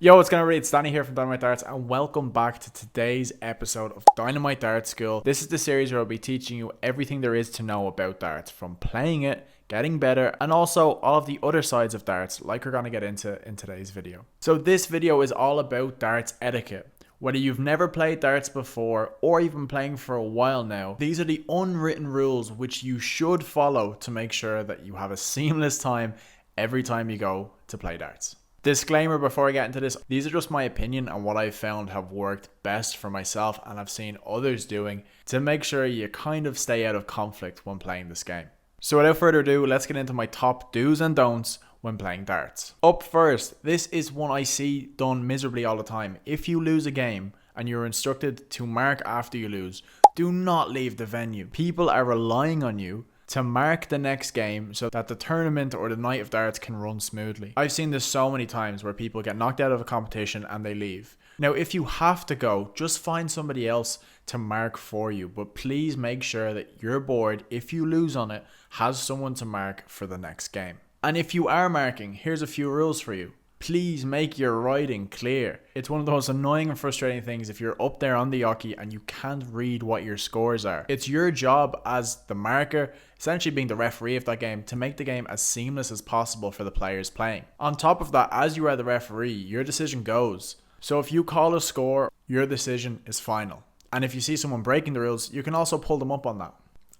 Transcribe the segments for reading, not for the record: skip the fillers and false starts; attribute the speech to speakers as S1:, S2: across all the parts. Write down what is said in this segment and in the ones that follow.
S1: Yo, what's going on? It's Dani here from Dynamite Darts, and welcome back to today's episode of Dynamite Darts School. This is the series where I'll be teaching you everything there is to know about darts, from playing it, getting better, and also all of the other sides of darts, like we're going to get into in today's video. So this video is all about darts etiquette. Whether you've never played darts before or you've been playing for a while now, these are the unwritten rules which you should follow to make sure that you have a seamless time every time you go to play darts. Disclaimer before I get into this, these are just my opinion and what I've found have worked best for myself and I've seen others doing to make sure you kind of stay out of conflict when playing this game. So without further ado, let's get into my top do's and don'ts when playing darts. Up first, this is one I see done miserably all the time. If you lose a game and you're instructed to mark after you lose, do not leave the venue. People are relying on you to mark the next game so that the tournament or the night of darts can run smoothly. I've seen this so many times where people get knocked out of a competition and they leave. Now, if you have to go, just find somebody else to mark for you, but please make sure that your board, if you lose on it, has someone to mark for the next game. And if you are marking, here's a few rules for you. Please make your writing clear. It's one of the most annoying and frustrating things if you're up there on the jockey and you can't read what your scores are. It's your job as the marker, essentially being the referee of that game, to make the game as seamless as possible for the players playing. On top of that, as you are the referee, your decision goes. So if you call a score, your decision is final. And if you see someone breaking the rules, you can also pull them up on that.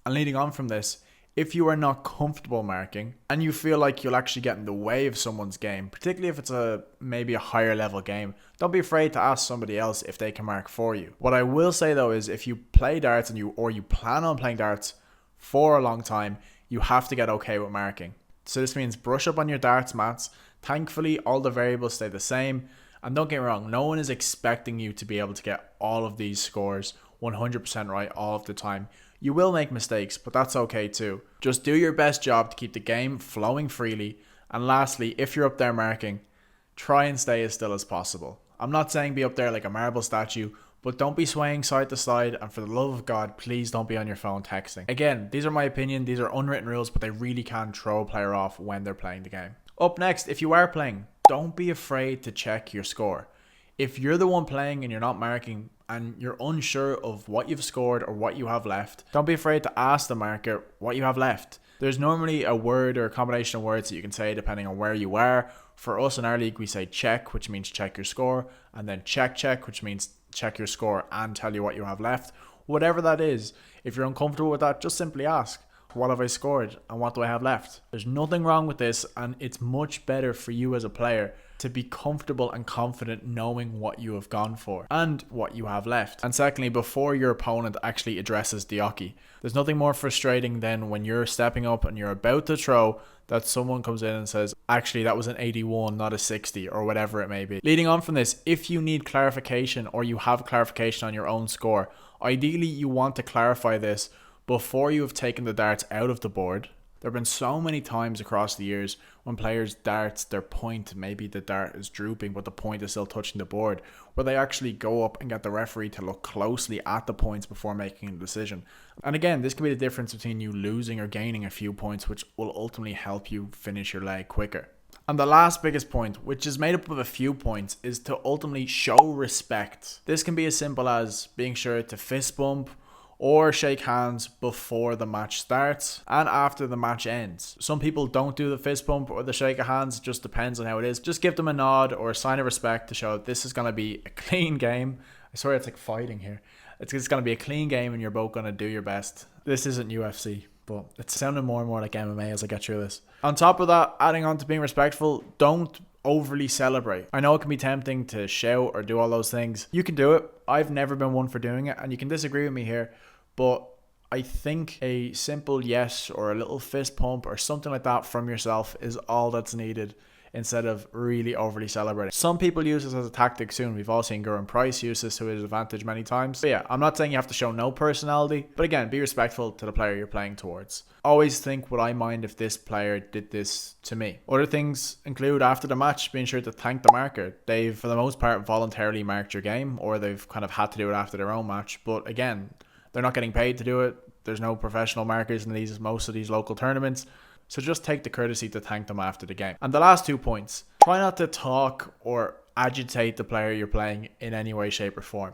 S1: And leading on from this, if you are not comfortable marking and you feel like you'll actually get in the way of someone's game, particularly if it's maybe a higher level game, don't be afraid to ask somebody else if they can mark for you. What I will say though is if you play darts and you plan on playing darts for a long time, you have to get okay with marking. So this means brush up on your darts mats. Thankfully, all the variables stay the same. And don't get me wrong, no one is expecting you to be able to get all of these scores 100% right all of the time. You will make mistakes, but that's okay too. Just do your best job to keep the game flowing freely. And lastly, if you're up there marking, try and stay as still as possible. I'm not saying be up there like a marble statue, but don't be swaying side to side, and for the love of God, please don't be on your phone texting. Again, these are my opinion, these are unwritten rules, but they really can throw a player off when they're playing the game. Up next, if you are playing, don't be afraid to check your score. If you're the one playing and you're not marking and you're unsure of what you've scored or what you have left, don't be afraid to ask the marker what you have left. There's normally a word or a combination of words that you can say depending on where you are. For us in our league, we say check, which means check your score, and then check, which means check your score and tell you what you have left. Whatever that is, if you're uncomfortable with that, just simply ask, what have I scored and what do I have left? There's nothing wrong with this, and it's much better for you as a player to be comfortable and confident knowing what you have gone for and what you have left. And secondly, before your opponent actually addresses the jockey, there's nothing more frustrating than when you're stepping up and you're about to throw that someone comes in and says, actually that was an 81, not a 60, or whatever it may be. Leading on from this, if you need clarification or you have clarification on your own score, ideally you want to clarify this before you have taken the darts out of the board. There have been so many times across the years when players darts their point, maybe the dart is drooping but the point is still touching the board, where they actually go up and get the referee to look closely at the points before making a decision. And again, this can be the difference between you losing or gaining a few points, which will ultimately help you finish your leg quicker. And the last biggest point, which is made up of a few points, is to ultimately show respect. This can be as simple as being sure to fist bump or shake hands before the match starts and after the match ends. Some people don't do the fist bump or the shake of hands, it just depends on how it is. Just give them a nod or a sign of respect to show that this is going to be a clean game. I swear it's like fighting here. It's going to be a clean game and you're both going to do your best. This isn't UFC, but it's sounding more and more like MMA as I get through this. On top of that, adding on to being respectful, don't overly celebrate. I know it can be tempting to shout or do all those things. You can do it. I've never been one for doing it, and you can disagree with me here, but I think a simple yes or a little fist pump or something like that from yourself is all that's needed instead of really overly celebrating. Some people use this as a tactic soon. We've all seen Gurren Price use this to his advantage many times. But yeah, I'm not saying you have to show no personality, but again, be respectful to the player you're playing towards. Always think, would I mind if this player did this to me? Other things include, after the match, being sure to thank the marker. They've, for the most part, voluntarily marked your game, or they've kind of had to do it after their own match. But again, they're not getting paid to do it. There's no professional markers in most of these local tournaments. So just take the courtesy to thank them after the game. And the last 2 points, try not to talk or agitate the player you're playing in any way, shape, or form.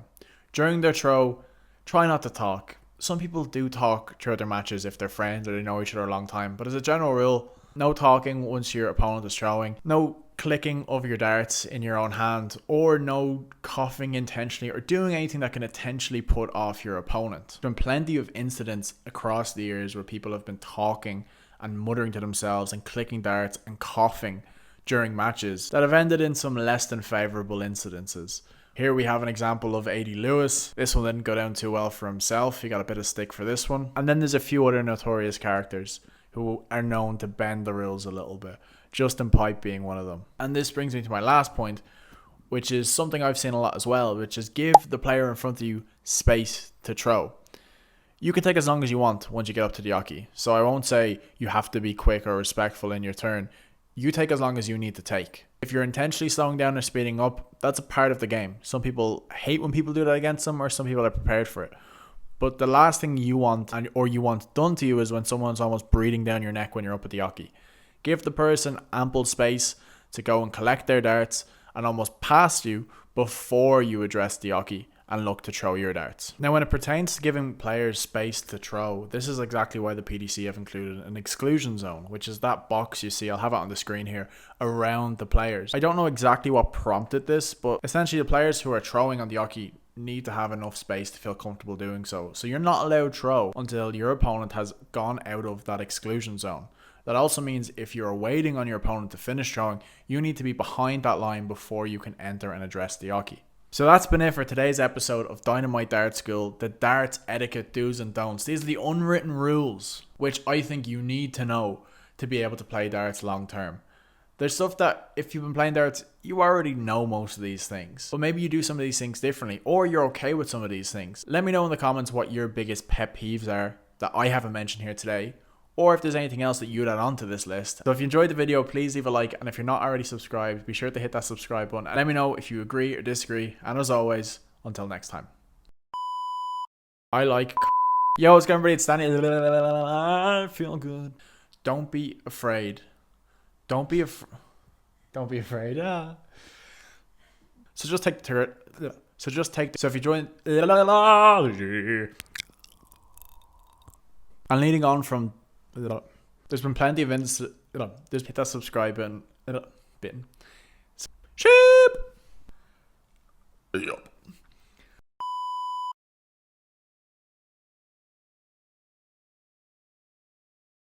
S1: During their throw, try not to talk. Some people do talk throughout their matches if they're friends or they know each other a long time, but as a general rule, no talking once your opponent is throwing, no clicking of your darts in your own hand, or no coughing intentionally or doing anything that can intentionally put off your opponent. There's been plenty of incidents across the years where people have been talking and muttering to themselves and clicking darts and coughing during matches that have ended in some less than favourable incidences. Here we have an example of A.D. Lewis. This one didn't go down too well for himself. He got a bit of stick for this one. And then there's a few other notorious characters who are known to bend the rules a little bit. Justin Pipe being one of them. And this brings me to my last point, which is something I've seen a lot as well, which is give the player in front of you space to throw. You can take as long as you want once you get up to the oche. So I won't say you have to be quick or respectful in your turn. You take as long as you need to take. If you're intentionally slowing down or speeding up, that's a part of the game. Some people hate when people do that against them, or some people are prepared for it. But the last thing you want, or you want done to you, is when someone's almost breathing down your neck when you're up at the oche. Give the person ample space to go and collect their darts and almost pass you before you address the oche and look to throw your darts. Now, when it pertains to giving players space to throw, this is exactly why the PDC have included an exclusion zone, which is that box you see, I'll have it on the screen here, around the players. I don't know exactly what prompted this, but essentially the players who are throwing on the oche need to have enough space to feel comfortable doing so. So you're not allowed to throw until your opponent has gone out of that exclusion zone. That also means if you're waiting on your opponent to finish throwing, you need to be behind that line before you can enter and address the oche. So that's been it for today's episode of Dynamite Dart School, the darts etiquette do's and don'ts. These are the unwritten rules, which I think you need to know to be able to play darts long term. There's stuff that if you've been playing darts, you already know most of these things. But maybe you do some of these things differently, or you're okay with some of these things. Let me know in the comments what your biggest pet peeves are that I haven't mentioned here today, or if there's anything else that you'd add on to this list. So if you enjoyed the video, please leave a like, and if you're not already subscribed, be sure to hit that subscribe button and let me know if you agree or disagree. And as always, until next time. I like Yo, what's going on, everybody? It's Dani. I feel good. Don't be afraid. Don't be afraid. So just take the turret. So if you join and leading on from, there's been plenty of just hit that subscribe button. Sheep. Yup.